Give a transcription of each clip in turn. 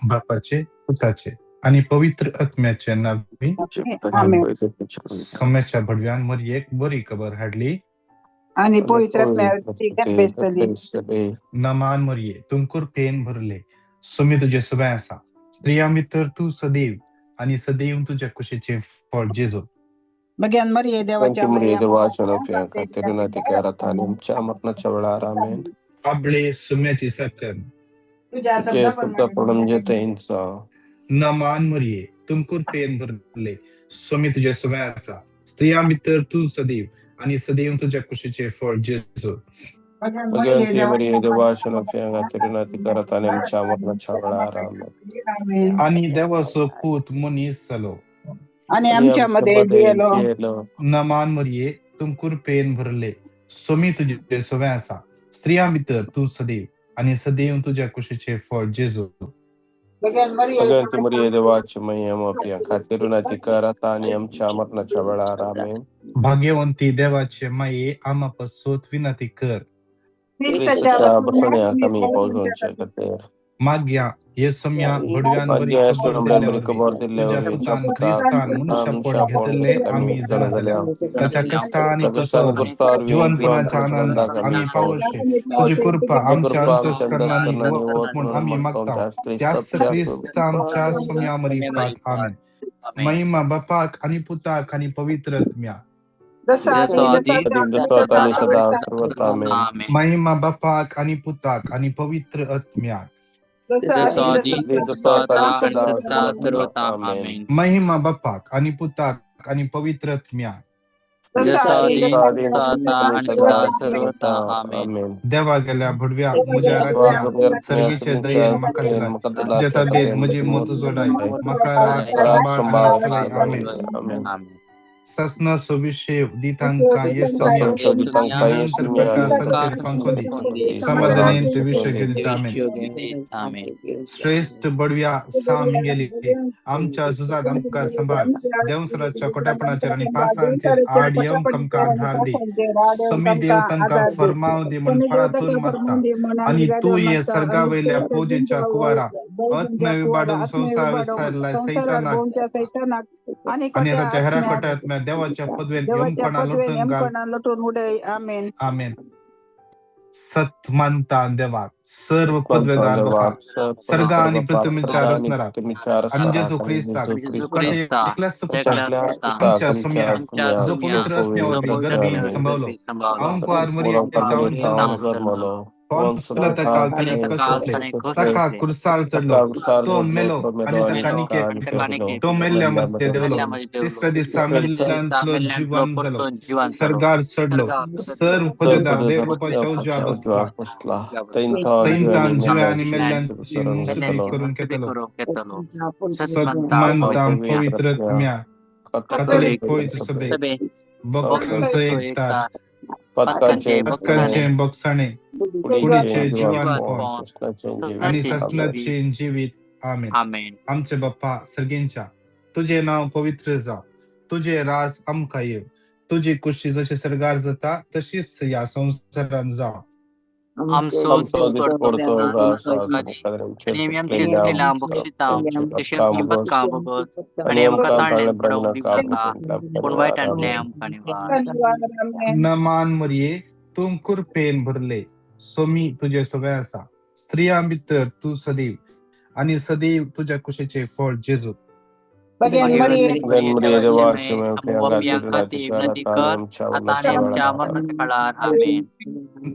बापाचे, पुताचे आणि पवित्र आत्म्याचे नावी आमेन. सम्याच्या भडव्यान मरी एक बरी खबर हाडली आणि पवित्र आत्म्याची गणबेसली नमान मरिये तुमकुर पेन भरले सुमी तुझे सवय असा स्त्रिया मित्र तू सदैव आणि सदैव तुझ्या कुशीचे फळ जेजो Bagayan Maria, देवाच्या Amen. आपले सुम्याची साखर तुझ्या नमान मरिये तुमकुर पेन भरले सुमी तुझे सवय असा स्त्रिया मित्र तू सदैव आणि सदैव तुझ्या कुशीचे फळ जेजो आणि देवासो पूत मुनीस सलो आणि आमच्यामध्ये गेलो नमान मरिये तुमकुर पेन भरले सुमी तुझे सवय असा स्त्रिया मित्र तू सदैव आणि सदैव तुझ्या कुशीचे फळ जेजो Bagayan Maria, भाग्यवंती देवाचे माये आमापासून विनंती कर माग्या ये सम्या भडव्यान बरी खबर दिल्यावर तुझ्या पुतान ख्रिस्तान मनुष्यपण घेतले आम्ही जाणल्या त्याच्या कष्ट आणि कसोर जीवनपणाचा आनंद आम्ही पावशे तुझी कृपा आमच्या अंतःकरणाने म्हणून आम्ही मागता त्याच ख्रिस्त आमच्या सम्यामरी फात आमेन महिमा बापाक आणि पुताक आणि पवित्र आत्म्या महिमा बापाक आणि पुताक आणि पवित्र आत्म्या महिमा बापाक आणि पुताक आणि पवित्र आत्म्या देवा गेल्या भडव्या मुजा राखण्या सर्गीचे दयेन मका दिला जता बेद मुझे मोतू जोडाय मका राख संभाळ आणि सवय आमेन ससना सुविशेव दितांका येसम्या निरंतर प्रकाश संचेर फंकोदी समाधानेंत विश्व आमेन श्रेष्ठ बडव्या सामिंगेली आमच्या सुजात आमका संभाळ देवसराच्या कोट्यापणाचेर आणि पासांचेर आडियम कमका आधार दे समी देवतांका फरमाव दे म्हण फळातून मागता आणि तू ये सर्गावयल्या फौजेच्या कुवारा आत्म विबाडून संसार विसरला सैतानाक आणि त्याच्या हेरा कोट्यात देवाच्या पदवेन यमकणा लुटून उडे आमेन आमेन सत मानता देवा सर्व पदवेदार बापा सर्ग आणि पृथ्वीच्या रचणारा आणि जेजू ख्रिस्ताक आमच्या सम्या जो पवित्र आत्म्यावर गर्भी संभवलो अंकुर मरियम संभवलो पौंसलता काल तने कसले तका कुरसाळ चढलो तो मेलो आणि तका निके तो मेल्यामध्ये देवलो तिसऱ्या दिवसा मेल्यांतलो जीवन झालो सर्गार चढलो सर्व पदवेदार देवरूपाच्या उजव्या बसला तैंतान जीवे आणि मेल्यांची मुसुबी करून घेतलो सत्मानताम पवित्र आत्म्या कॅथोलिक पवित्र सभे बक्षांचो एकता पत्कांचे बक्षाणे पुढीचे जीवन आणि ससनाचे जीवित आमेन आमचे बाप्पा सर्गेंच्या तुझे नाव पवित्र जाव तुझे राज आमका येव तुझी कुशी जशी सर्गार जाता तशीच या संसारान जाव नमान मरिये तुमकुर पेन भरले सोमी तुझे सवय असा स्त्रिया मित्र तू सदैव आणि सदैव तुझ्या कुशीचे फळ जेजू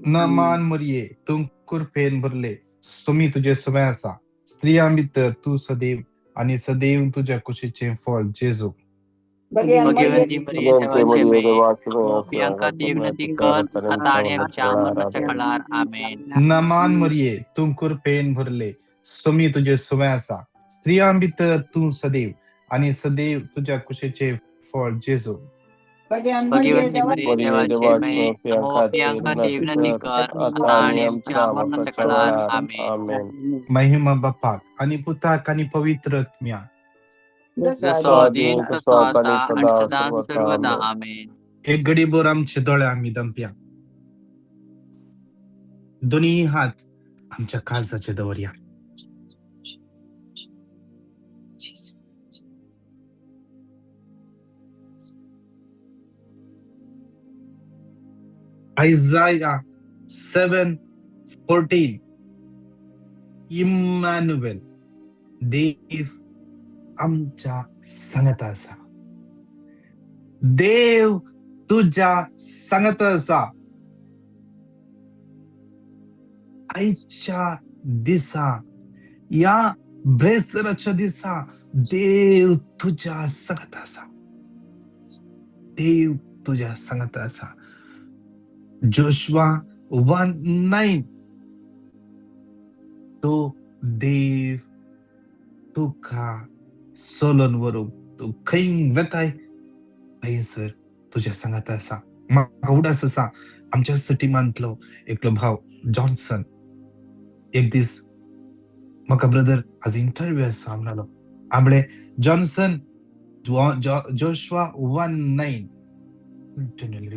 नमान मरिये तुमकुर पेन भरले सोमी तुझे सवय असा स्त्रिया मित्र तू सदैव आणि सदैव तुझ्या कुशीचे फळ जेजू नमान मरिये तुमकुर पेन भरले सोमी तुझे सवय असा स्त्रिया मित्र तू सदैव आणि सदैव तुझ्या कुशीचे फळ जेजू महिमा बापाक आणि पुताक आणि पवित्र आत्म्या एक गडी बोर आमचे डोळे आम्ही दंप्या दोन्ही हात आमच्या काळजाचे दवरया Isaiah 7:14. इम्मॅन्युएल, देव आमच्या संगत असा. देव तुझ्या संगत असा. आईच्या दिसा, या ब्रेसरच्या दिसा देव तुझ्या संगत असा. देव तुझ्या संगत असा. जोशुआ 1:9. तो देव तुका सोलोनवरून तो खैंग वेताय थंयसर तुझ्या संगत असा. म्हाका उडास आसा आमच्यासाठी मानतलो एकलो भाव जॉन्सन. एक दीस म्हाका ब्रदर आज इंटरव्यू आसा म्हणलो. आमळे जॉन्सन जोशुआ 1:9 कंटिन्युअली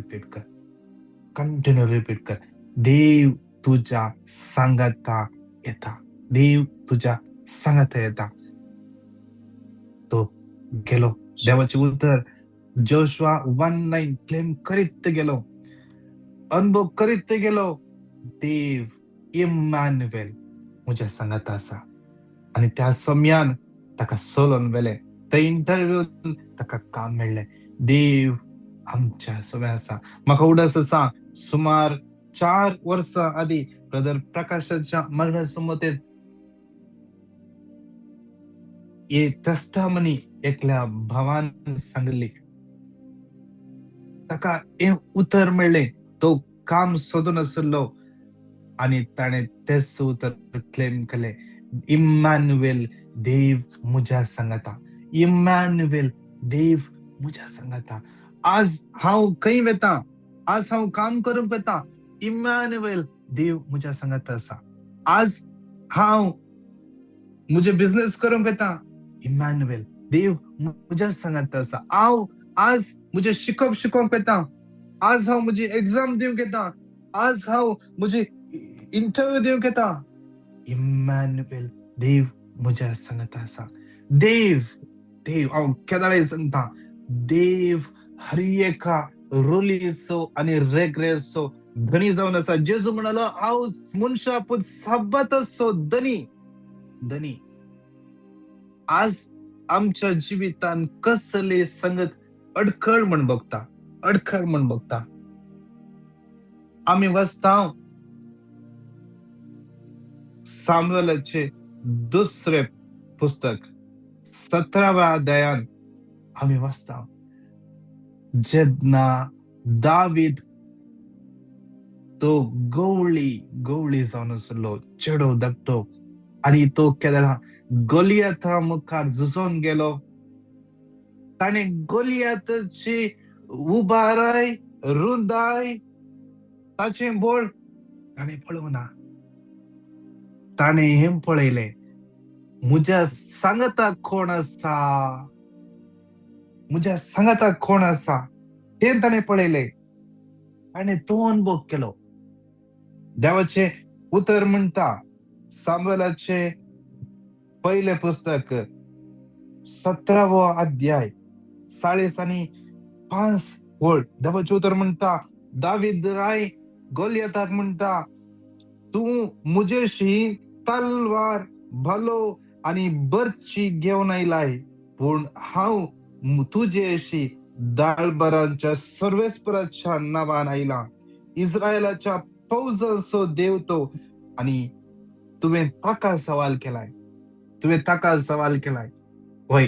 रिपीट कर. देव तुझ्या सांगता येता. देव तुझ्या सांगता येता. तो गेलो. देवाचे उतर जोशुआ 1:9 क्लेम करीत गेलो. अनुभव करीत गेलो. देव इम्मॅन्युएल म्हज्या सांगता आसा. आणि त्या सोम्यान ताका सोलोन वेले. ते इंटरव्यून ताका काम मेळ्ळें. देव आमच्या सोबत आसा. म्हाका उडास आसा सुमार 4 वर्सां आदी ब्रदर प्रकाशाच्या मगना सुमतेत हे टेस्टामनी एकल्या भावान सांगली. ताका हे उतर मेळ्ळें. तो काम सोदून आसलो आणि ताणें तेच उतर क्लेम केलें. इम्मॅन्युएल, देव म्हज्या सांगता. इम्मॅन्युएल, देव म्हज्या सांगता. आज हांव खंय वेता, आज हांव काम करूंक वेता, इम्मॅन्युएल, देव म्हज्या सांगता आसा. आज हांव म्हजे बिझनेस करूंक वेता, इम्मॅन्युएल, देव म्हज्या सांगता आसा. हांव आज म्हजे शिकोवंक वेता, आज हांव म्हजी एग्जाम दिवंक येता, आज हांव म्हजी इंटरव्यू दिवंक येता, इम्मॅन्युएल, देव म्हज्या सांगता आसा. देव हांव केदाळे सांगता, देव हर एका रोलीचो आणि रेगरेचो धनी जावन आसा. जेजू म्हणालो हांव मनशा पूत साबाताचो धनी. आज आमच्या जिवितान कसले संगत अडखळ म्हण बघता. आम्ही वाचता सामुएलाचे दुसरे पुस्तक 17व्या अध्यायान आम्ही वाचता जेन्ना दावीद तो गवळी जावन आसलो, चेडो धाकटो, आणि तो केदाळा गोलियाथा मुखार झुजोन गेलो. ताणे गोलियाथाची उबाराय, रुंदाय, ताचे बोळ ताणे पळोवना. ताणे हें पळयलें, म्हज्या सांगता कोण आसा, तें ताणे पळयलें आनी तो अनुभव केलो. देवाचे उतर म्हणटा सामुएलाचे पहिले पुस्तक 17वो अध्याय 40 आणि 5 वळ. देवाचे उतर म्हणटा दावीद राय गोलियाथाक म्हणटा, तू मुजेशी तलवार भलो आणि बर्ची घेऊन आयलाय, पूण हांव तुजेशी दाळबरांच्या सर्वेस्पराच्या नावान आयला. इस्रायलाच्या फौजांचो देव तो, आणि तुवें ताका सवाल केलाय. होय,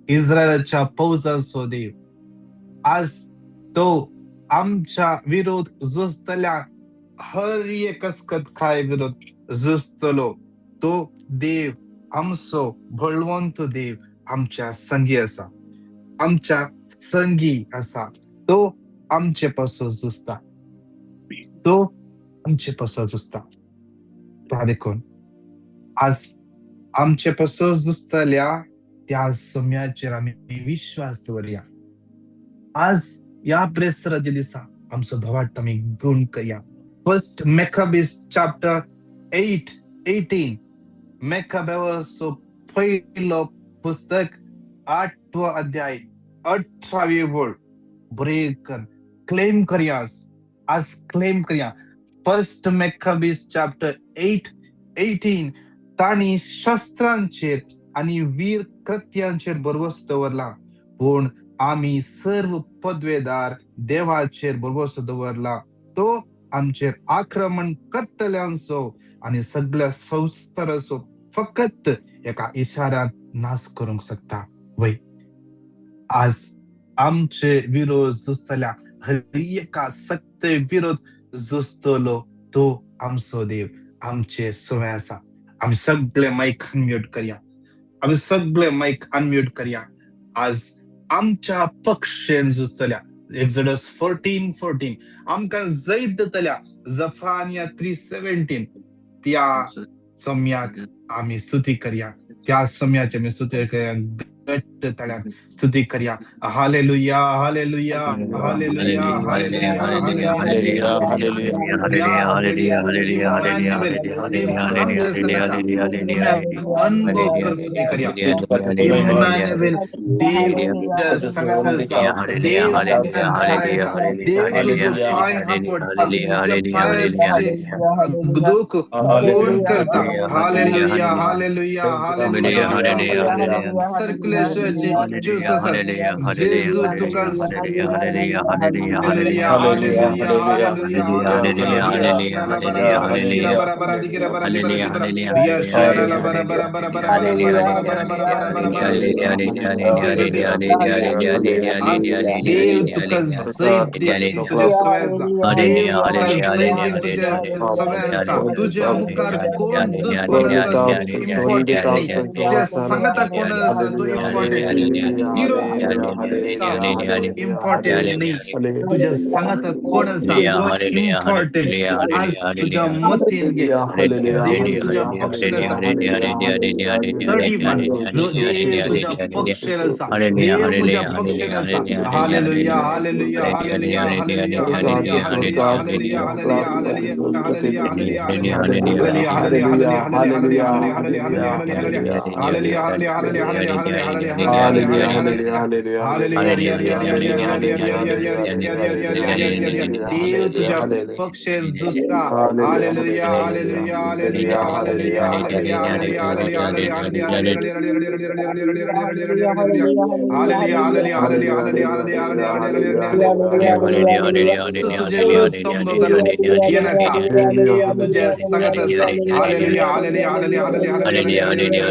इस्रायलाच्या फौजांचो देव. आज तो आमच्या विरोध झुजतल्या हर एक कसकतकाय विरोध झुजतलो. तो देव आमचो बळवंत देव आमच्या संगी आसा. तो आमचे पासून झुजता. देखून आज आमचे पासून झुजतल्या त्या सम्याचेर आम्ही विश्वास दवरया. आज या प्रेसराच्या दिसा आमचो भवाट आम्ही गुण करया. First मेकाबीस chapter 8:18. मेकाबेवाचो पहिलो पुस्तक 8वो अध्याय 18वी वळ. बरे कर, क्लेम करयास. आज क्लेम करूया. फर्स्ट मेकॅबीज चॅप्टर 8:18 ताणी शस्त्रांचेर आणि वीर कृत्यांचेर भरवोस दवरला, पूण आम्ही सर्व पदवेदार देवाचेर भरवोस दवरला. तो आमचेर आक्रमण करतल्यांचो आणि सगळ्या संवसाराचो फकत एका इशाऱ्यान नाश करूंक शकता. वय आज आमचे विरोध झुजतल्या हर एका सत्य विरोध झुजतलो तो आमचो देव आमचे सुवे आसा. आम्ही सगळे माईक अनम्यूट करूया. आम्ही सगळे माईक अनम्यूट करूया. आज आमच्या पक्षेन झुजतल्या एक्झोडस 14:14 आमकां जैत दितल्या जफानिया 3:17 त्या सम्याक आम्ही स्तुती करूया. त्या सम्याचे आम्ही स्तुती करूया. घट्ट तळ्यान स्तुती करूया. हालेलुया हालेलुया हालेलुया हालेलुया हालेलुया इम्मॅन्युएल देव आमच्या संगता अनुभव कर स्तुती करूया. इम्मॅन्युएल देव तुझ्या संगत आसा. देव तुझ्या घरा येता. देव तुझो पाय हापडता. तुझ्या पायाचे दुःख कोण करता. हालेलुया हालेलुया हालेलुया हालेलुया. सर्क्युलेशनचे ज्यूस असतात. जेजू तुका हालेलुया हालेलुया हालेलुया हालेलुया शाला बरा बरा शिरा बरा बरा दिगिरा बरा दिबरा शिबरा या शाला बरा बरा बरा बरा बरा बरा बरा बरा बरा बरा बरा बरा आज देव तुका जैत दिन तुझ्या सवयांचा. देव तुका जैत दिन तुझ्या सवयांचा. तुझ्या मुखार कोण दुश्मन असा तो इम्पॉर्टंट नाही. तुझ्या संगता कोण असा तो इम्पॉर्टंट नाही. विरोध हा तो इम्पॉर्टंट नाही. तुझ्या संगता कोण असा तो इम्पॉर्टंट. आज तुझ्या मतीन घे देव तुझ्या पक्षान असा. 31 देव तुझ्या पक्षान असा. देव तुझ्या पक्षान असा. हालेलुया हालेलुया हालेलुया हालेलुया हालेलुया हालेलुया हालेलुया हालेलुया हालेलुया हालेलुया हालेलुया हालेलुया हालेलुया हालेलुया हालेलुया हालेलुया देव तुझ्या पक्षेर झुजता. हालेलुया हालेलुया हालेलुया हालेलुया हालेलुया हालेलुया हालेलुया तुझे विरोध तंबगलो येनका देव तुझे संगत असा. हालेलुया हालेलुया हालेलुया हालेलुया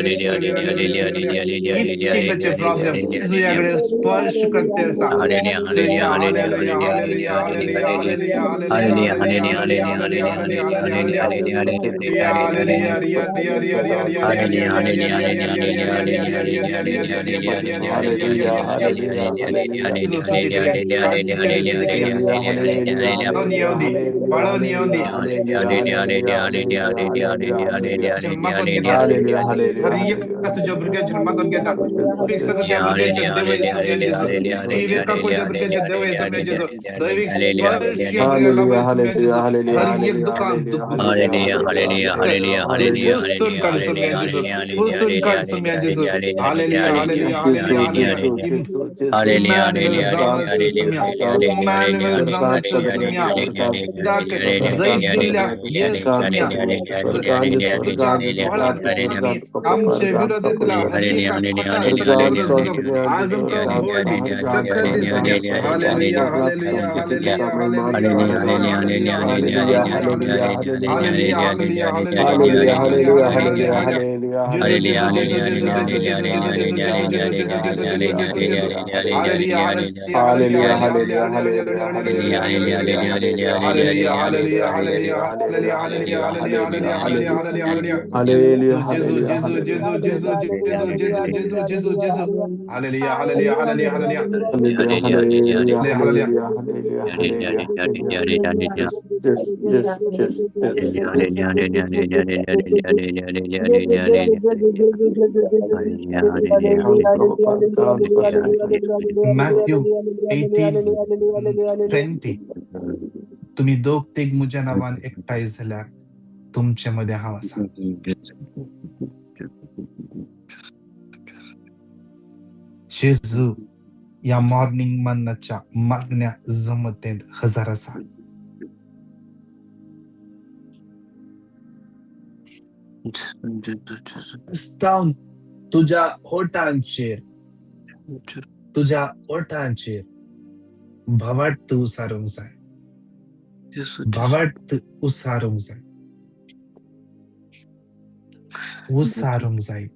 इच्छिकाचे प्रॉब्लेम तुझ्याकडे स्पर्श करते असा. हालेलुया हालेलुया हालेलुया हालेलुया हालेलुया हालेलुया हालेलुया हालेलुया हालेलुया हालेलुया हालेलुया रिया रिया रिया रिया रिया रिया रिया रिया रिया रिया रिया रिया रिया रिया रिया रिया रिया रिया तुझ्या भुरग्याचेर मागून घेता. दैविक सगळ्या भुरग्याच्या देव येसून जेजू. दैविक कोणत्या भुरग्याच्या देव येसून जेजू. दैविक स्पर्श या भुरग्याला येसून जेजू. हर एक दुकान पुसून काढ सोम्या जेजू. पुसून काढ सोम्या जेजू. हालेलुया हालेलुया हालेलुया हालेलुया. इम्मॅन्युएल जाऊन सोम्या. इम्मॅन्युएल जाऊन सोम्या. पिताक जैत दिल्या ये सोम्या. तुझ्या बळात आम्ही आमचे विरोधातला हर एका खोटा सत्य विरोध आज आमकां बोल्ड सखत दिसून या. हालेलुया हालेलुया हालेलुया हालेलुया हालेलुया हालेलुया हालेलुया हालेलुया हालेलुया हालेलुया हालेलुया हालेलुया हालेलुया जेजू जेजू जेजू जेजू जेजू जेजू जेजू जेजू जेजू जेजू जेजू जेजू जेजू जेजू जेजू हालेलुया हालेलुया हालेलुया हालेलुया हालेलुया हालेलुया हालेलुया हालेलुया हालेलुया हालेलुया हालेलुया हालेलुया हालेलुया हालेलुया जेजू जेजू जेजू जेजू जेजू जेजू जेजू जेजू जेजू हालेलुया हालेलुया हालेलुया हालेलुया हालेलुया मॅथ्यू 18:20 तुम्ही दोग तिग मुझ्या नावान एकठांय जाल्यार तुमचे मध्ये हांव आसा. जेजू या मॉर्निंग मन्नाच्या मागण्या जमतेंत हजार आसा. जाऊन तुझ्या ओठांचेर भवाट उसारूंक जाय. भवाट उसारूंक जाय. उसारूंक जाय.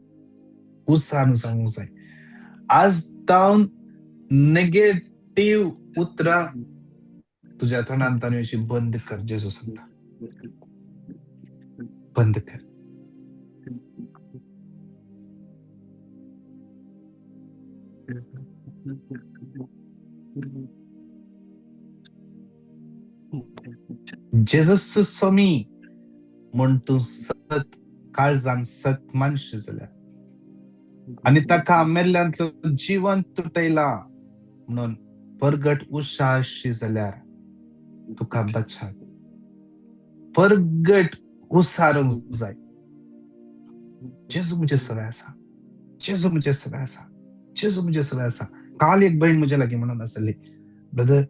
उसारून सांगूंक जाय. आज जावन नेगेटिव्ह उतरां तुझ्या तोंडांतल्यान अशी बंद कर. जेजू सांगता बंद कर. जेजूस सोमी म्हण तूं सत काळजान सत मानशी जाल्यार आनी ताका मेल्ल्यांतलो जीवन तुटयला म्हणून परगट उशाशी जाल्यार तुका बचाव. परगट उसारूंक जाय. जेजू म्हणजे सगळें आसा. जेजू म्हणजे सगळें आसा. जेजू म्हणजे सगळें आसा. काल एक बहीण म्हजे लागीं म्हणून आसली, ब्रदर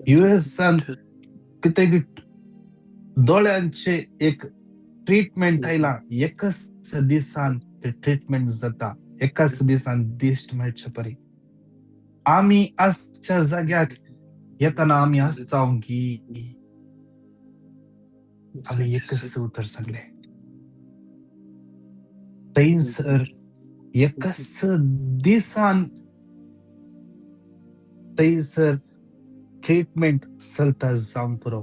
युएसान कितें दोळ्यांचे एक ट्रीटमेंट आयला. एकच दिसान ते ट्रीटमेंट जाता. एकाच दिसान दिश्ट मेळचे परी. आमी आजच्या जाग्याक येताना आमी आसचाव की आमी एकच उतर सांगले. थंयसर एकच दिसान थंयसर ट्रीटमेंट चलता जावंक पुरो.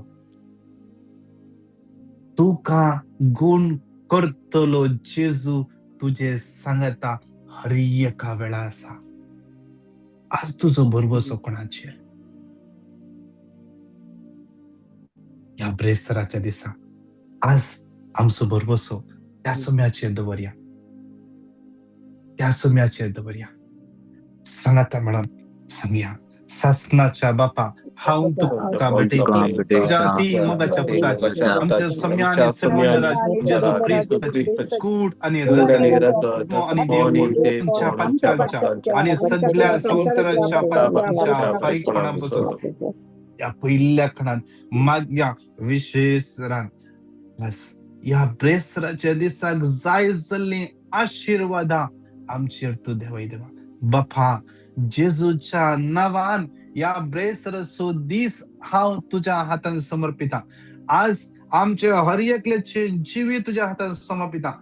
तुका गुण करतलो जेजू तुजे सांगता हर एका वेळा आसा. आज तुजो भरवसो कोणाचेर? ह्या ब्रेसराच्या दिसा आज आमचो भरवसो त्या सोम्याचेर दवरया. त्या सोम्याचेर दवरया. सांगता म्हणून सांगया. सासनाच्या बापा हांव तुका भेटयतले तुझ्या ती मोगाच्या पुताची आमच्या सम्या आणि सर्वांगराज जेजू ख्रिस्ताची कूड आणि रक्त आणि देवगुण तुमच्या पात्यांच्या आणि सगळ्या संसाराच्या पात्यांच्या फारीकपणापासून या पहिल्या खणात मागया विशेष रान बस या ब्रेसराच्या दिसाक जाय जाल्ली आशीर्वादा आमचेर तू देवाय देवा. बापा जेजूच्या नावान या ब्रेसरसो दीस हांव तुझ्या हातान समर्पिता. आज आमचे हर एकल्याचे जिवी तुझ्या हातान समर्पिता.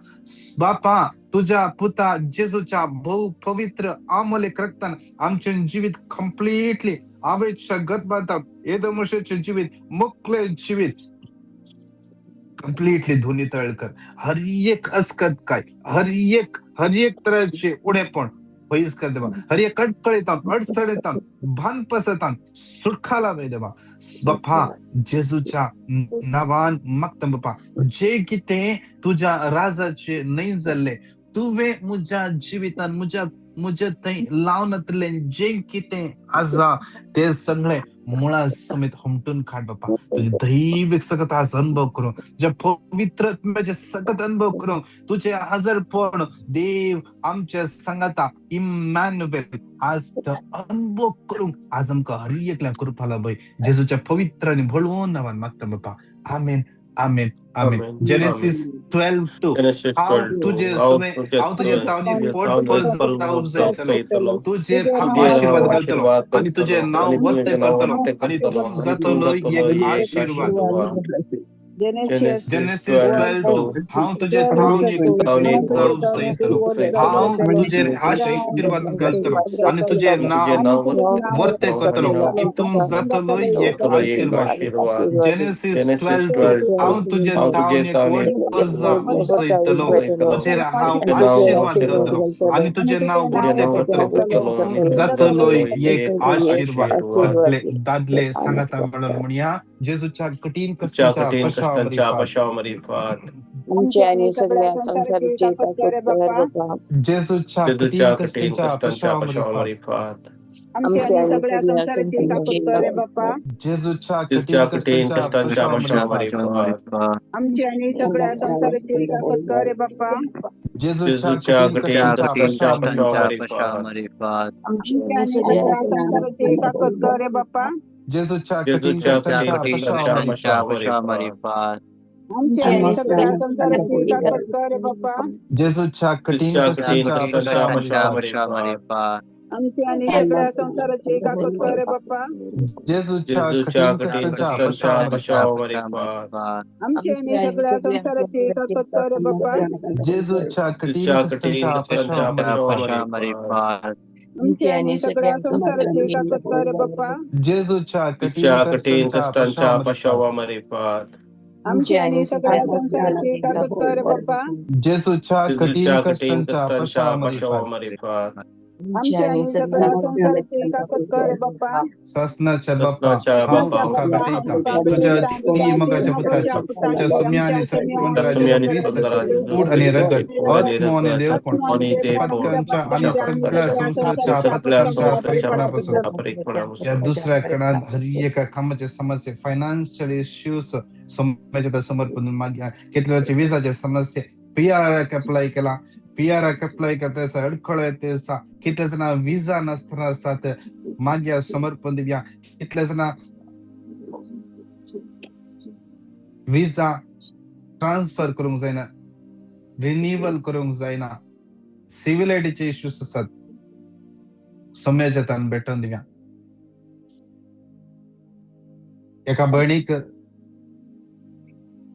बापा तुझ्या पुता जेजूच्या बहु पवित्र अमोलेक रक्तान आमचे जिवीत कंप्लीटली आवेच्या गतबांता एदमोशेचे जिवीत मोकळे जिवीत कंप्लीटली धुनी तळ कर. हर एक अस्कत काय हर एक तऱ्हेचे उडेपण पयस कर देवा. हर एक अडकळीतान अडचणीतान भानपसतान सुटका वे देवा. बापा जेजूच्या नावान मागता बापा जे कितें तुझ्या राजाचे नाही जाल्ले तुवें मुझ्या जिवितान मुझे थंय लावनातले जे कितें आसा ते सगळे मुळा समेत हमटून काढ बापा. तुझे दैविक सकत आज अनुभव करूं तुझ्या पवित्रत्म्याचे सकत अनुभव करूं तुझे हजरपण देव आमच्या सांगाता इमॅन्युएल आज अनुभव करूंक आज आमकां हर एकल्या कृपाला भय जेजूच्या पवित्र आणि भळवून नावान मागता बापा. आमेन आमेन आमेन. जेनेसिस 12:2 हांव तुझे तावनी पोट जावंक जायतलो तुझे हांव आशीर्वाद घालतलो आणि तुझे नाव वर्ते करतलो आणि तूं जातलो एक आशीर्वाद. जेनेसिस 12:2 हांव तुझे तावनी जावंक जायतलो हांव तुझे आशीर्वाद घालतलो आणि तुझे नाव वर्ते करतलो की तूं जातलो एक आशीर्वाद. जेनेसिस 12:2 हांव तुझे तावनी पोट जावंक जायतलो तुझे हांव आशीर्वाद घालतलो आणि तुझे नाव वर्ते करतलो की तूं जातलो एक आशीर्वाद. सगळे दादले सांगता म्हणून म्हणया जेजूच्या कठीण कष्टाच्या पशावरी फाट आमचे आणि सगळ्या संसाराचे जेजूच्या कठीण कष्टाच्या पशावरी फाट आमच्या सगळ्या संसाराचे कापड बाप्पा जेजूच्या कठीण कष्टाच्या पशावरी फाट आमचे आणि सगळ्या संसाराचे कापड रे बाप्पा जेजूच्या कठीण कष्टाच्या पशावरी फाट आमचे आणि सगळ्या संसाराचे कापड रे बाप्पा जेजूच्या कठीण कष्टाच्या पशावरी फाट आमची आणि सगळ्या संसाराची काकड कर बाप्पा. जेजूच्या कठीण कष्टांच्या अपशामध्ये आमची आणि सगळ्या संसाराची काकड कर बाप्पा. जेजूच्या कठीण कष्टांच्या अपशामध्ये आमची आणि सगळ्या संसाराची काकड कर बाप्पा. जेजूच्या कठीण कष्टांच्या अपशामध्ये आमची आणि सगळ्या संसाराची काकड कर बाप्पा. जेजूच्या कठीण कष्टांच्या अपशामध्ये आमची आणि सगळ्या संसाराची काकड कर बाप्पा. जेजूच्या कठीण कष्टांच्या अपशामध्ये आमची आणि सगळ्या संसाराची काकड कर बाप्पा. शासनाच्या बाप्पा हांव तुका भेटयता तुझ्या ती मगाच्या पुताची तुझ्या सुम्य आणि सर्वंतराच्या क्रिस्ताची कूड आणि रगत आत्मा आणि देवपण पदकांच्या आणि सगळ्या संसाराच्या पदकांच्या परिपणापासून या दुसऱ्या कणात हर एका कामाचे समस्या फायनान्शियल इश्यूज समाजात समर्पण मागे केतल्याचे विजाचे समस्या पीआर अप्लाय केला पीआर अप्लाय करता अडखळ येते कितल्याच ना विजा नसताना साथ मागे समर्पण दिव्या कितल्याच ना विजा ट्रान्सफर करूंक जायना रिन्युअल करूंक जायना सिव्हिलिटीचे इश्यूज असतात समाजात भेटून दिव्या एका भयणीक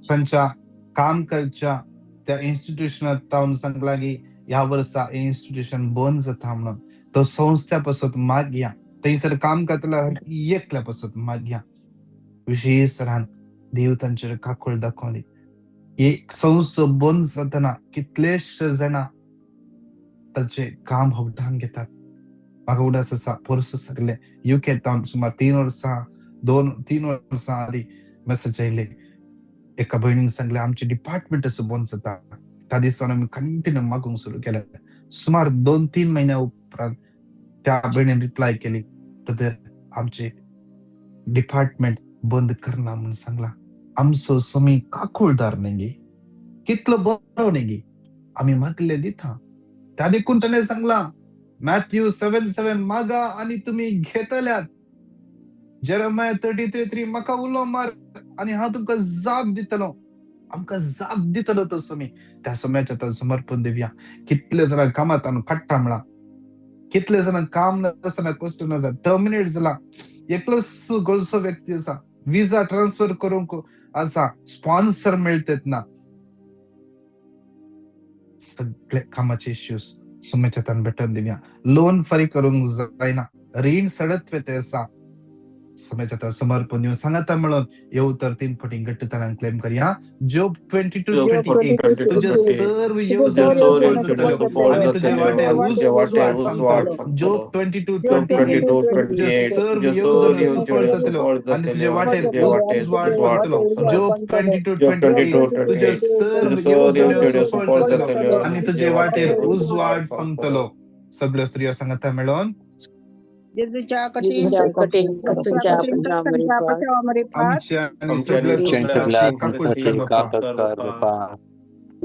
त्यांच्या काम करच्या त्या इन्स्टिट्यूशनात जाऊन सांगला की ह्या वर्सा इन्स्टिट्यूशन बंद जाता म्हणून तो संस्थापासून माग घ्या थंयसर काम करतला एकल्यापासून माग घ्या विशेष रान देव तांचेर काकूळ दाखवली एक संस्था बंद जातना कितलेश जाणा ताचे काम हवटान घेतात म्हाका उडास आसा परस सगळे युके सुमार 3 वर्सां आधी मेसेज आयले एका भयणीन सांगले आमचे डिपार्टमेंट असं बंद जाता त्या दिसान आम्ही कंटिन्यू मागूंक सुरू केलं सुमार 2-3 महिन्या उपरांत त्या भयणीन रिप्लाय केली ब्रदर आमचे डिपार्टमेंट बंद करना म्हणून सांगला आमचो समी काकुळदार नाही कितलो बरो नाही आम्ही मागले दिता त्या देखून त्याने सांगला मॅथ्यू 7:7 मागा आणि तुम्ही घेतल्यात जेरेमिया 33:3 म्हाका उलो मार आणि हांव तुमका जाप दितलो आमकां जाप दितलो तो समी त्या समयाच्या समर्पण दिवया कितले जण कामात काडटा म्हणा कितले जण काम नसताना कष्ट नजा टर्मिनेट जाला एकलोच गोळसो व्यक्ती असा विजा ट्रान्सफर करूंक असा स्पॉन्सर मेळतात ना सगळे कामाचे इश्यूज समयाच्या भेटून दिवया लोन फारी करूंक जायना रीण सडत वेते असा समयाच्या समर्पण दिवन सांगता म्हणून येऊ तर 3 पटी घट्टतनान क्लेम करूया जॉब 22:20 तुझे सर्व आणि तुझे वाटे उजवाड फंगतलो जॉब 22:20 तुझे सर्व सफल जातलो आणि तुझे वाटे उजवाड फंगतलो जॉब 22:28 तुझे सर्व सफल जातलो आणि तुझे वाटे उजवाड फंगतलो सगळ्या स्त्रिया सांगता म्हणून जेजूच्या कठीण कष्टांच्या अपशामध्ये आमच्या आणि सगळ्या संसाराची काकूळ कर बाप्पा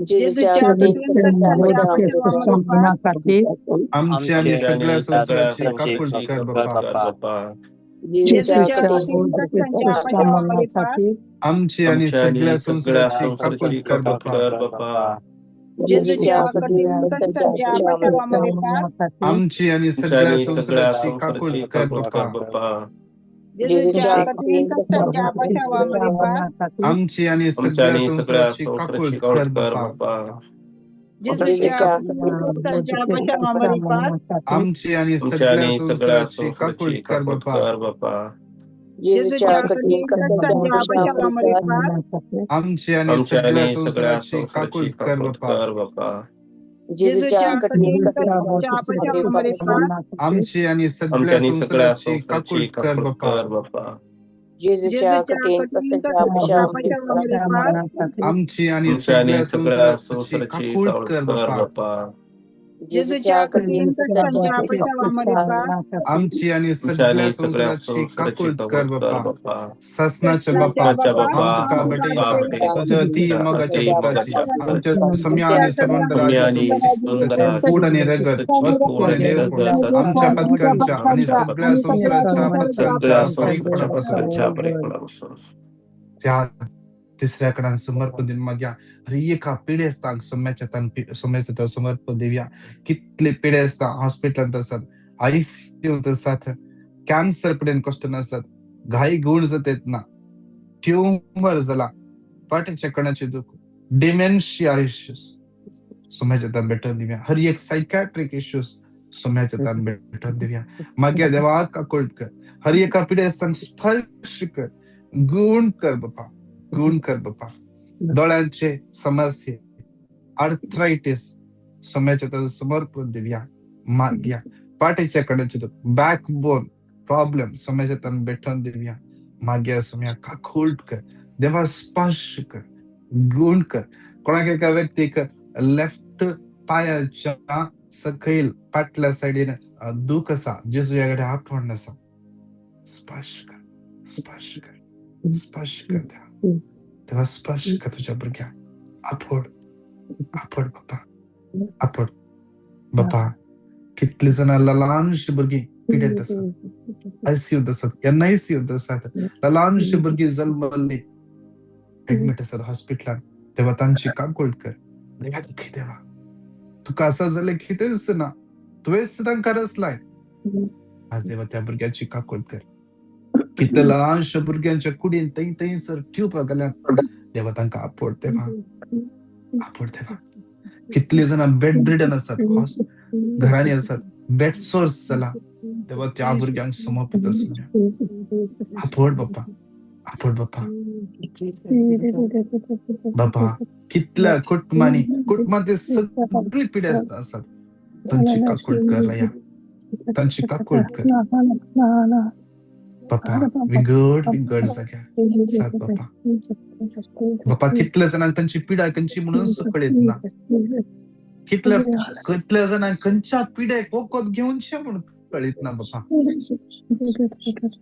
जेजूच्या कठीण कष्टांच्या अपशामध्ये आमच्या आणि सगळ्या संसाराची काकूळ कर बाप्पा जेजूच्या कठीण कष्टांच्या अपशामध्ये आमची आणि सगळ्या संसाराची काकूळ कर बाप्पा जेजूच्या कठीण कष्टांच्या अपशामध्ये आमची आणि सगळ्या संसाराची काकूळ कर बाप्पा जेजूच्या कठीण कष्टांच्या अपशामध्ये आमची आणि सगळ्या संसाराची काकूळ कर बाप्पा जेजूच्या कठीण कष्टांच्या अपशामध्ये आमची आणि सगळ्या संसाराची काकूळ कर बाप्पा जेजूच्या कठीण कष्टांच्या अपशामध्ये आमची आणि सगळ्या संसाराची काकूळ कर बाप्पा जेजूच्या कठीण कष्टांच्या अपशामध्ये आमची आणि सगळ्या संसाराची काकूळ कर बाप्पा जेजूच्या कठीण कष्टांच्या अपशामध्ये आमची आणि सगळ्या संसाराची काकूळ कर बाप्पा जेजूच्या कठीण कष्टांच्या अपशामध्ये आमची आणि सगळ्या संसाराची काकूळ कर बाप्पा शासनाच्या बाप्पा आम तुका भेटयता तुझ्या ती मगाच्या पुताची आमच्या सम्या आणि सर्वंतराच्या कूड आणि रगत आत्मा आणि देवपण आमच्या पदकांच्या आणि सगळ्या संसाराच्या पदकांच्या परिपणापासून तिसऱ्या कडान समर्पण दिन मागया हर एका पिडेस्तांक सोम्याच्या समर्पण देवया कितले पिडेस्ता हॉस्पिटलांत आसात आयसीयूंत आसात कॅन्सर पिडेन कश्ट आसात घाई गुण जातात ना ट्यूमर जाला पाठीच्या कणाचे दुख डिमेन्शिया इश्यूज सोम्याच्या तान भेटून दिव्या हर एक सायकॅट्रिक इश्यूज सोम्याच्या तान भेटून दिव्या मागया देवा काकोळ कर हर एका पिडेस्तांक स्पर्श कर गुण कर बापा डोळ्यांचे समस्ये आर्थरायटिस सोम्याच्या तान समर्पण दिव्या मागया पाठीच्या कणाचे दुख बॅकबोन प्रॉब्लेम सोम्याच्या तान भेटून दिव्या मागया सोम्या काकोळ कर देवा स्पर्श कर गुण कर कोणाक एका व्यक्तीक लेफ्ट पायाच्या सकैल फाटल्या सायडीन दुख आसा जेजूच्या कडेन आपण आसा स्पर्श कर देवा स्पर्श कर तुझ्या भुरग्याक आपड बापा कितली जाणां ल्हानशी भुरगीं पिडेत आसात आयसीयूंत आसात एनआयसीयूंत आसात ल्हानशी भुरगीं जल्मल्लीं एडमिट आसात हॉस्पिटलान तेव्हा तांची काकोळ कर देवा तुका असं झालं कितेंच ना तुवेंच तांकां रचलाय आज देवा त्या भुरग्याची काकोळ कर कितल्या ल्हानशा भुरग्यांच्या कुडीन थंयसर ट्यूबा घाल्यात देवा तांकां आपड देवा कितली जाणां बेड रिडन आसात घरांनी आसात बेड सोर्स जाला देवा त्या भुरग्यांक समर्पित आपड बापा कितल्या कुटुंबात सगळी पिढ्या असतात तांची काकोळ कर रया तांची काकोळ कर बापा विगड जाग्यार साक बापा कितल्या जाणांक तांची पिढा खंयची म्हणून कळत ना कितल्या जाणांक खंयच्या पिढ्याक वखद घेवनशे म्हणून कळत ना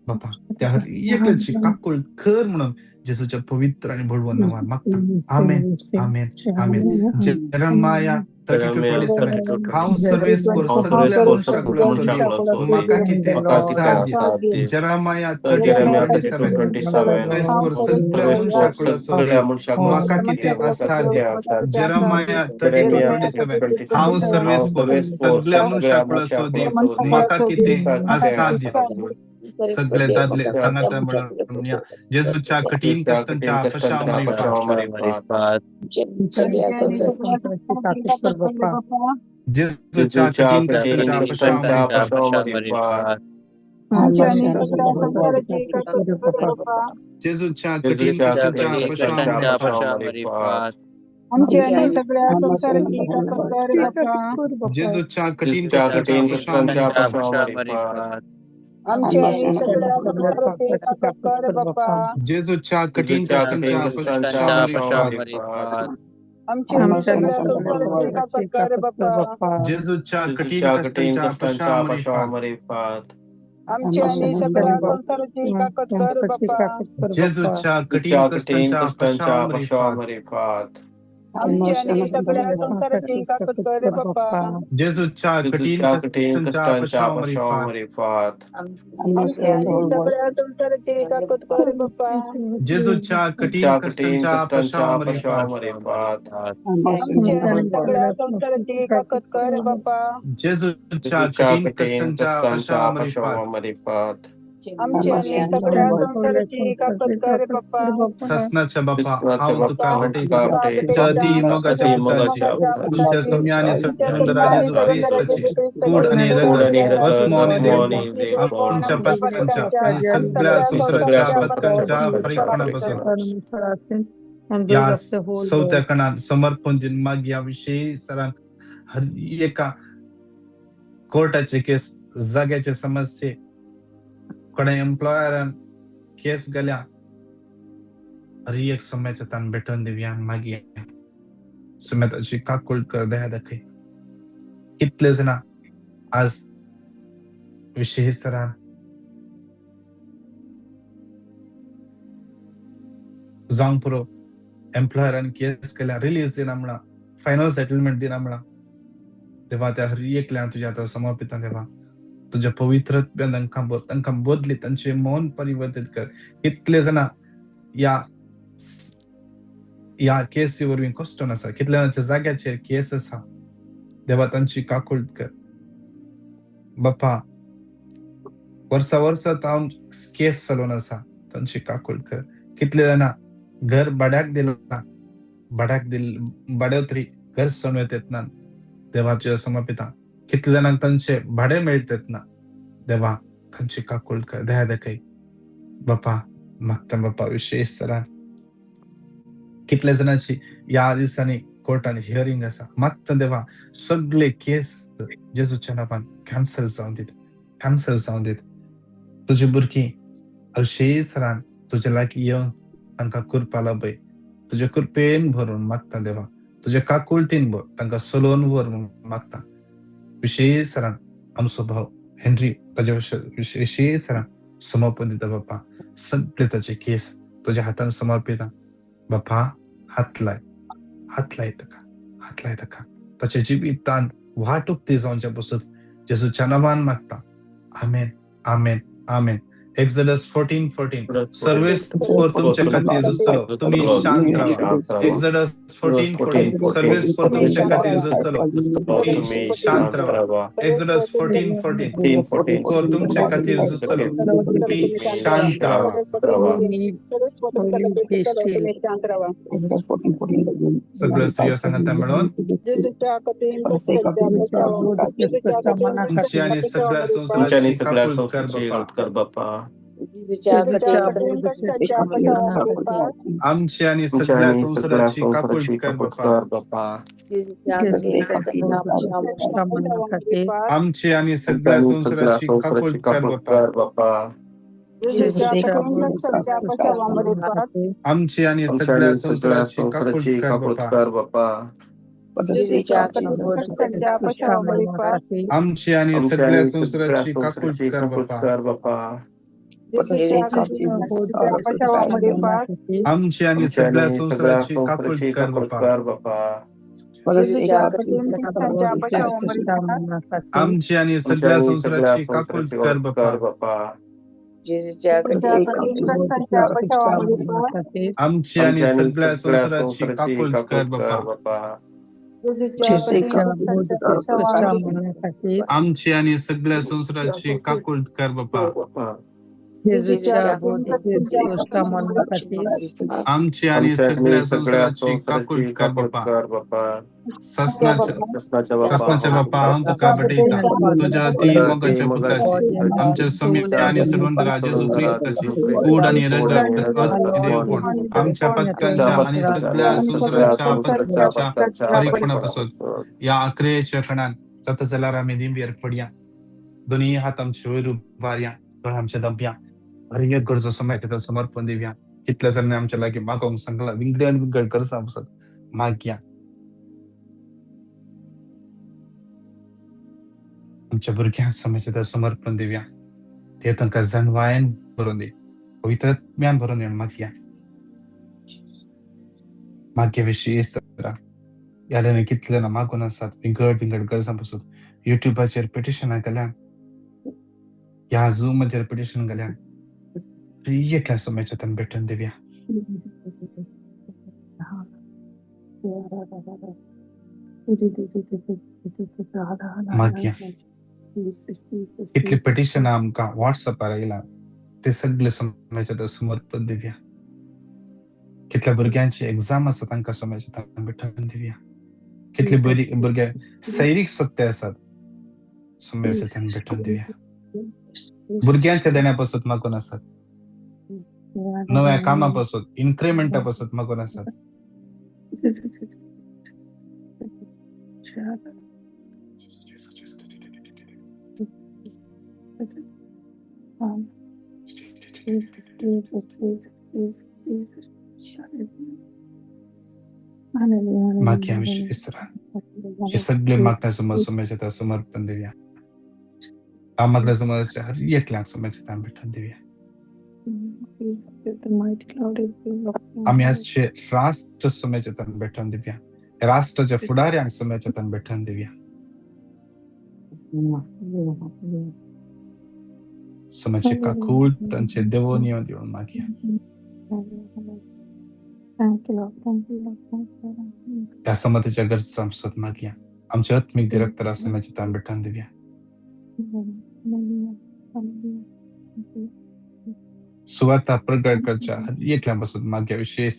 बापा त्या हर एकल्याची काकोळ कर म्हणून जेजूच्या पवित्र आणि बळवंत नावान मागता आमेन जेरमाया 32:27 हांव सर्वेस फॉर सगळ्या मनशाकुला सोदी म्हाका कितें असाध्य जेरमाया 32:27 सर्वेस फॉर सगळ्या मनशाकुला सोदी म्हाका कितें असाध्य जेरमाया 32:27 हांव सर्वेस फॉर सगळ्या मनशाकुला सोदी म्हाका कितें असाध्य सगळे दादले सांगाता म्हणून जेजूच्या कठीण कष्टांच्या पश्चात जेजूच्या कठीण कष्टांच्या पश्चात जेजूच्या कठीण कष्टांच्या पश्चात सगळ्या संसाराची जेजूच्या कठीण कष्टांच्या पश्चात आमच्या जेजूच्या कठीण कष्टांच्या पश्चात जेजूच्या कठीण कष्टांच्या पश्चात जेजूच्या कठीण कष्टांच्या पश्चात जेजूच्या कठीण कष्टांच्या पश्चात जेजूच्या कठीण कष्टांच्या पश्चात जेजूच्या कठीण कष्टांच्या पश्चात ससनाच्या बापा हांव तुका भेटयता जती मोगाच्या पुताची तुमच्या सम्याने सरेंद्र जेजू ख्रिस्ताची कूड आणि रगत आत्मा आणि देव आमच्या पत्कांच्या आणि सगळ्या संसाराच्या पत्कांच्या फरकपणापासून या चौथ्या कणात समर्पण दिन माग या विषयी सरांक हर एका कोर्टाचे केस जाग्याचे समस्ये कडे एम्प्लॉयरान केस गेल्या हर एक सम्याच्या तान भेटून दिव्या मागी सम्याताची काकोळ कर दया दाखय कितले जण आज विषयी सरान जावंक पुरो एम्प्लॉयरान केस केल्या रिलीज दिना म्हणा फायनल सेटलमेंट दिना म्हणा तेव्हा त्या हर एकल्या तुझ्या आता समर्पित देवा तुझ्या पवित्र बदली त्यांचे मौन परिवर्तित कर कितले जण या या केसी वरवीं कश्ट आसा कितल्या जाणांच्या जाग्याचेर केस आसा देवा तांची काकूळट कर बाप्पा वर्सा हांव केस चलोवन आसा तांची काकूळट कर कितले जाणां घर भाड्याक दिलां भाड्या तरी घर चलयत येतना देवाचे समर्पिता कितले जाणांक तांचे भाडे मेळट येतना देवा तांची काकूळट कर दया दाखय बाप्पा मागता बाप्पा विशेष सरान कितले जाणांची या दिसांनी कोर्टान हियरिंग आसा मागता देवा सगळे केस जेजूच्या नांवान कॅन्सल जावन दीत तुजी भुरगीं हरशीं सरान तुजे लागीं येवन तांकां कृपा लाभय तुजे कृपेन भरून मागता देवा तुजे काकुळटीन भर तांकां चलोवन व्हर म्हूण मागता विशेष सरान आमचो भाव हेनरी ताजे विशेष सरान समर्पण दिता बाप्पा सगळे ताचे केस तुज्या हातान समर्पिता बाप्पा हात लाय ताका ताचे जिवितान वाट उक्ती जावचे पसत जेजूच्या नांवान मागता आमेन आमेन आमेन Exodus 14:14 सर्वेस्पर तुमच्या खातीर झुजतलो तुम्ही शांत राहा Exodus 14:14 सर्वेस्पर तुमच्या खातीर झुजतलो तुम्ही शांत राहा Exodus 14:14 तुमच्या खातीर झुजतलो तुम्ही शांत राहा सगळ्या स्त्रिया सांगता मिळून तुमची आणि सगळ्या संसाराची काकूळट कर बाप्पा आमची आणि सगळ्या संसाराची काकूळट कर बाप्पा आमची आणि सगळ्या संसाराची काकूळट कर बाप्पा आमची आणि सगळ्या संसाराची काकूळट कर बाप्पा आमची आणि सगळ्या संसाराची काकूळट कर बाप्पा आमची आणि सगळ्या संसाराची काकूळट कर बाप्पा आमची आणि सगळ्या संसाराची काकूळट कर बाप्पा आमची आणि सगळ्या संसाराची काकूळट कर बाप्पा आमची आणि सगळ्या संसाराची काकूळट कर बाप्पा आमची आणि सगळ्या संसाराची काकूळट कर बाप्पा ससनाच्या बाप्पा हांव तुका भेटयता तुज्या अति मोगाच्या पुताची आमच्या समीप आणि सर्वंतरा जेजू ख्रिस्ताची कूड आणि रगत देवपण आमच्या पथकांच्या आणि सगळ्या संसाराच्या पथकाच्या फारीकपणापासून या अक्रियेच्या क्षणान जाता जाल्यार आमी दिंबेर पडया दोन्ही हात आमचे वयर उबारया आमच्या दंप्या हर एक गरजो समर्पित समर्पण दिवया कितल्या जणांनी आमच्या लागीं मागोंक सांगला विंगड गरजा पासत मागया आमच्या भुरग्यांक समाजात समर्पण दिवया ते तांकां जाणवायेन भरून दी पवित्रत्म्यान भरून येवन मागया विशेष याल्यान कितले जाणां मागून आसात विंगड गरजा पासत युट्यूबाचेर पिटिशनां घाल्यान ह्या झूमाचेर पिटिशन घाल्यान एकल्या समाजात भेटून दिवया मागया कितले पिटिशन आमकां व्हॉट्सअपार येयला ते सगळे समाजात समर्पण दिवया कितल्या भुरग्यांची एग्जाम आसा तांकां समाजात भेटून दिवया कितले भुरगे सैरीक सत्य आसात समाजात भेटून दिवया भुरग्यांच्या देण्यापासून मागून आसात नव्या कामापासून इन्क्रिमेंटापासून मागून आसात मागया विशेष हे सगळे मागण्या समाजात समर्पण दिवया आम्हाला समाजाच्या हर एकल्याक समाजात भेटून दिवया आम्ही आजचे राष्ट्र समाजात भेटून दिवया राष्ट्राच्या फुडाऱ्यांक समाजात भेटून दिवया समाजाची काकूळट तांचे देवोन येवन मागया त्या समतेच्या गरजा आमच्यात मागया आमच्या आत्मिक रक्ताला सोम्याचे ताण भेटून देऊया. सुवार्ता प्रगट करच्या येतल्यापासून मागच्या विषय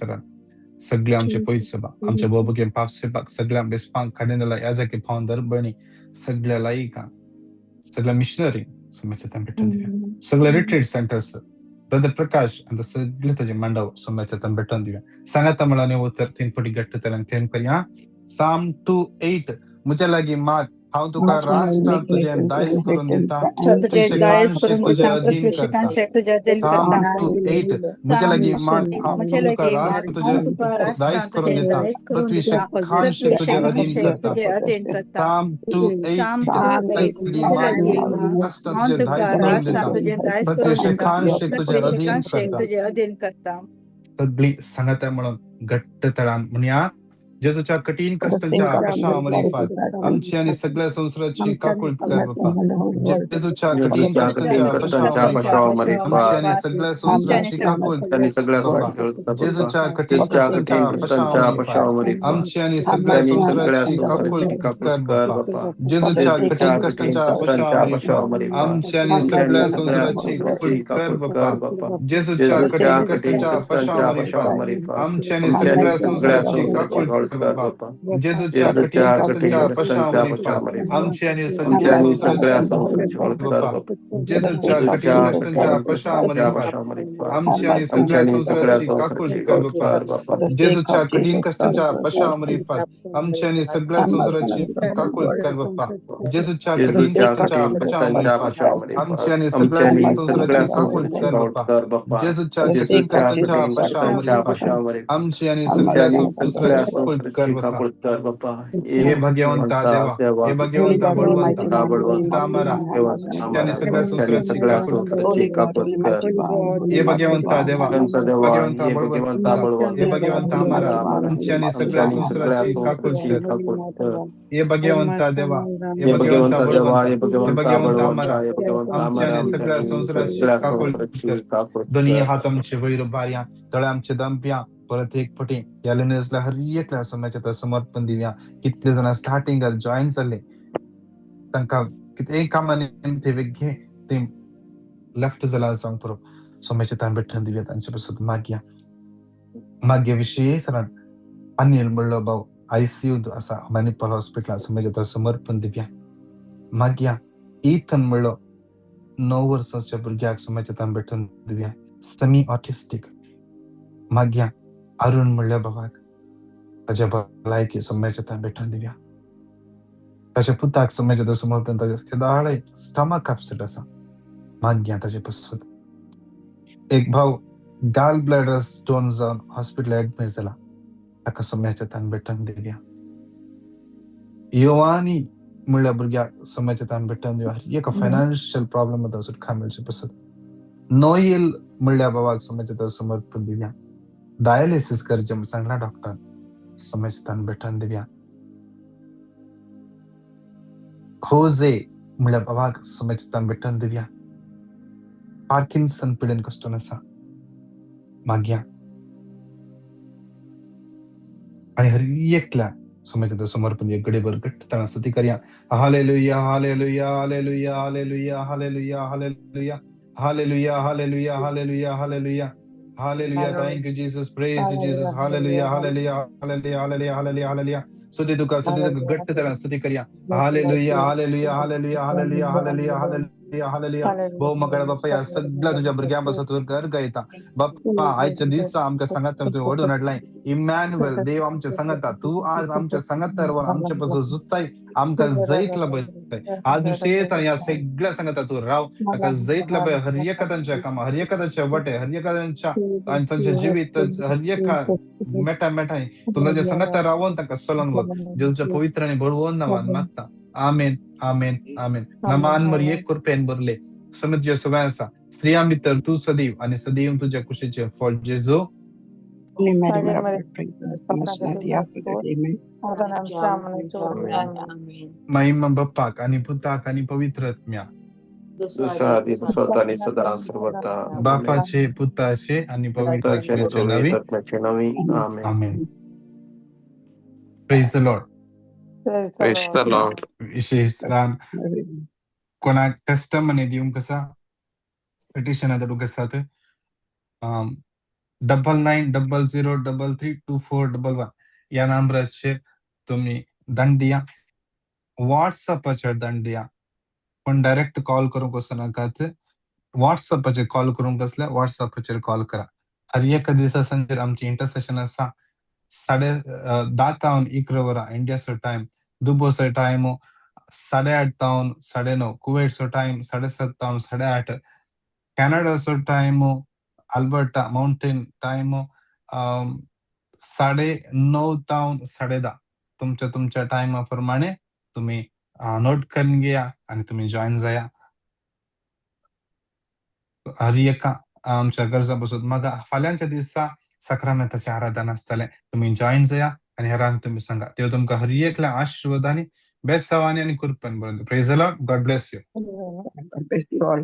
सगळे आमचे पैसबा आमच्या बोबगे पापसेबाक सगळ्या बेस्पांक काढण्याला याजाके फाउंडर बनी सगळ्यालाही का सगळ्या मिशनरी सोम्याचे ताण भेटून देऊया. सगळे रिट्रीट सेंटर्स ब्रदर प्रकाश आणि सगळे त्याचे मंडव सोम्याचे ताण भेटून देऊया. सांगा मला ನೀವು उत्तर 3 फुटी गट्ट त्याला क्लेम करूया. Psalm 2:8 मुझे लगी मात हाव तुका राष्ट्र तुझे दायस करून देता तुझे दायस करून तुझे देता अधीन पृथ्वी करता. तुझे अधीन Psalm करता 2:8 मुझे लगी मात हाव मुझे तुका लगी राष्ट्र मात तुझे हाव तुका राष्ट्र दायस करून तुझे देता दायस करून पृथ्वी देता खांश पृथ्वी तुझे अधीन करता. तुझे अधीन करता. Psalm 2:8 Psalm 2:8 लगी मुझे मात लगी हाव मात राष्ट्र हाव तुझे तुका दायस करून राष्ट्र देता तुझे दायस पृथ्वी करून देता खांश तुझे पृथ्वी अधीन करता. तुझे अधीन करता. सगळी संगत म्हणून घट्ट तळान म्हणूया जेजूच्या कठीण कष्टांच्या कशावर फात आमची आणि सगळ्या संसाराची काकुळत कर बाप्पा. जेजूच्या कठीण जेजूच्या कठीण कष्टांच्या कष्टांच्या कशावर फात कशावर आमची आणि सगळ्या आमची आणि संसाराची काकुळत सगळ्या त्यांनी सगळ्या बाप्पा. संस्कृत जेजूच्या कठीण जेजूच्या कष्टांच्या कठीण कष्टांच्या कशावर फात पशावरी आमची आणि आमच्या सगळ्या आणि सगळ्या संसाराची संसाराची काकुळत काकुळत कर कर बाप्पा. बाप्पा. जेजूच्या जेजूच्या कठीण कठीण कष्टांच्या कष्टांच्या पशावर फात पशावरी आमची आणि आमच्या आणि सगळ्या सगळ्या संसाराची संसाराची काकुळत कर काकुळत बाप्पा. कर बाप्पा. जेजूच्या जेजूच्या कठीण कठीण कष्टांच्या कष्टांच्या पशावर फात पशावरी आमची आणि आमच्या आणि सगळ्या सगळ्या संसाराची संसाराची काकुळत काकुळत कर कर बाप्पा. बाप्पा. जेजूच्या कठीण जेजूच्या कठीण कष्टांच्या कष्टांच्या पशावर फात पशावरी आमची आणि आमच्या सगळ्या आणि संसाराची सगळ्या काकुळत संसाराची कर काकुळत कर बाप्पा. बाप्पा. जेजूच्या कठीण जेजूच्या कष्टांच्या कठीण पशावर कष्टांच्या फात पशावरी आमची आणि आमच्या सगळ्या आणि सगळ्या संसाराची काकुळत संसाराची कर काकुळत बाप्पा. कर बाप्पा. जेजूच्या कठीण कष्टांच्या पशावर फात आमची आणि सगळ्या संसाराची काकुळत कर बाप्पा. जेजूच्या कठीण जेजूच्या कष्टांच्या कठीण पशावर कष्टांच्या फात पशावरी आमची आणि आमच्या सगळ्या आणि संसाराची सगळ्या काकुळत संसाराची कर काकुळत बाप्पा. कर बाप्पा. जेजूच्या कठीण जेजूच्या कष्टांच्या कठीण पशावर कष्टांच्या फात पशावरी आमची आणि आमच्या सगळ्या आणि सगळ्या संसाराची काकुळत कर संसाराची बाप्पा. काकुळत कर बाप्पा. हे भगवंता देवा देवा हे भगवंता बळवंता बळवंता तामारा आम्हाला आणि सगळ्या आमच्या आणि संसाराची सगळ्या काकुळत कर. संसाराची काकुळत कर. हे भगवंता देवा भगवंत देवा भगवंता ये भगवंता बळवंता हे बळवंता भगवंता आम्हाला आम्हाला आमची आणि आमच्या सगळ्या आणि सगळ्या संसाराची काकुळत संसाराची कर. काकुळत कर. हे भगवंता देवा हे ये भगवंता भगवंता देवा बळवंता ये हे भगवंता भगवंता आम्हाला बळवंता ये भगवंता आमची आम्हाला आणि आमच्या सगळ्या आणि संसाराची सगळ्या काकुळत कर. संसाराची काकुळत दोन्ही कर. हात आमचे वैर बार्या तळे आमचे दंप्या परत एक फटे याला नेसला हर एकल्या सोम्याच्या समर्पण दिव्या. कितले जण स्टार्टिंग जॉईन झाले तांकां कितें कामांनी ते वेगळे ते लेफ्ट जाला सांग पुरो सोम्याचे तान भेटून दिव्या तांचे पासून माग्या विषयी सरान अनिल म्हणलो भाऊ ICU असा मॅनिपल हॉस्पिटल सोम्याच्या समर्पण दिव्या. माग्या इथन म्हणलो 9 वर्साच्या भुरग्याक सोम्याचे तान भेटून दिव्या. सेमी ऑटिस्टिक माग्या अरुण म्हणल्या भावाक ताच्या भलायकी सोम्याचे तान भेटून दिव्या. ताच्या पुताक सोम्याच्या समर्पण ताच्या दाळे स्टमक अपसेट असा माग्या ताचे पासून. एक भाऊ गाल ब्लॅडर स्टोन जावन हॉस्पिटल ऍडमिट जाला ताका सोम्याचे तान भेटून दिव्या. योवानी म्हणल्या भुरग्याक सोम्याचे तान भेटून दिव्या. एक फायनान्शियल प्रॉब्लेम होता सुटका मेळचे पासून. नोयल म्हणल्या भावाक सोम्याचे समर्पण दिव्या. डायलिसिस करचे म्हूण सांगला डॉक्टर सोम्याचे तान भेटून दिव्या. होजे म्हणल्या भावाक सोम्याचे तान भेटून दिव्या. पार्किन्सन पिडेन कष्टून आसा माग्या आणि हर एकल्या सोम्याच्या समर्पण गडेभर घट्ट तळा स्तुती करया. हालेलुया हालेलुया हालेलुया हालेलुया हालेलुया हालेलुया हालेलुया हालेलुया हालेलुया हालेलुया hallelujah. Thank you Jesus, praise you Jesus. Hallelujah हालेलुया हालेलुया हालेलुया हालेलुया हालेलुया. स्तुती तुका घट्ट तळा स्तुती करया. हालेलुया हालेलुया हालेलुया हालेलुया हालेलुया हालेलुया हालेलुया. भाऊ मगळ बाप्पा या सगळ्या तुझ्या भुरग्यांपासून तुझं घर गायता बाप्पा आजच्या दिवसा आमच्या संगत तू ओढून हाडलाय. इमॅन्युअल देव आमच्या संगता तू आज आमच्या संगत आमच्या पासून जुत्ताय आमका जैतला पळय आज शेत या सगळ्या संगता तू राव ताका जैतला पळय. हर एकाच्या कामा हर एकाच्या वटे हर एकाच्या तांच्या जीवित हर एका मेटा मेटाय तुला संगत रावून ताका सोलन वर जेवच्या पवित्र आणि बळवून नावान मागता. आमेन आमेन आमेन. नमान मरिये कृपेन बरले समित सगळ्यांचा स्त्रिया मित्र तू सदैव आणि सदैव तुझ्या कुशीचे फळ जेजो महिमा बाप्पाक आणि पुताक आणि पवित्र आत्म्या दुसरा आधी स्वतः आणि सदा सर्वदा आमेन. बापाचे, पुत्राचे आणि पवित्र पुत्राचे आणि आत्म्याचे नावे. पवित्र आत्म्याचे नावे आमेन. आमेन. Praise the lord. Praise the Lord. विशेष कोणा टेस्टमनी दिवंक कसा पिटिशन अदर कसat 9900332411 या नंबराचेर तुम्ही दंड दिया. व्हॉट्सअपाचेर दंड दिया. पण डायरेक्ट कॉल करूंक वचूं नाकात. व्हॉट्सअपाचेर कॉल करूंक असल्या व्हॉट्सअपाचेर कॉल करा. हर एक दिसा संजेर आमची इंटरसेशन आसा 10:30 तावन 11 वरां इंडियाचो टाइम. दुबोचो टाइम 8:30 तावन 9:30. कुवेटचो टाइम 7:30 तावन 8:30. कॅनडाचो टाइम अल्बर्टा माउंटेन टाइम 9:30 तावन 10:30. तुमच्या टाइमाप्रमाणे तुम्ही नोट करून घ्या आणि तुम्ही जॉईन जाया. हर एका आमच्या गरजा बसत मग फाल्यांच्या दिसा सक्रामेंताची आराधना आसतले. तुम्ही जॉईन जाया आणि हेरांक तुम्ही सांगा. देव तुमकां हर एकल्या आशिर्वादांनी बेसावानी आणि कृपेन भरून. Praise the Lord. God bless you. God bless you all.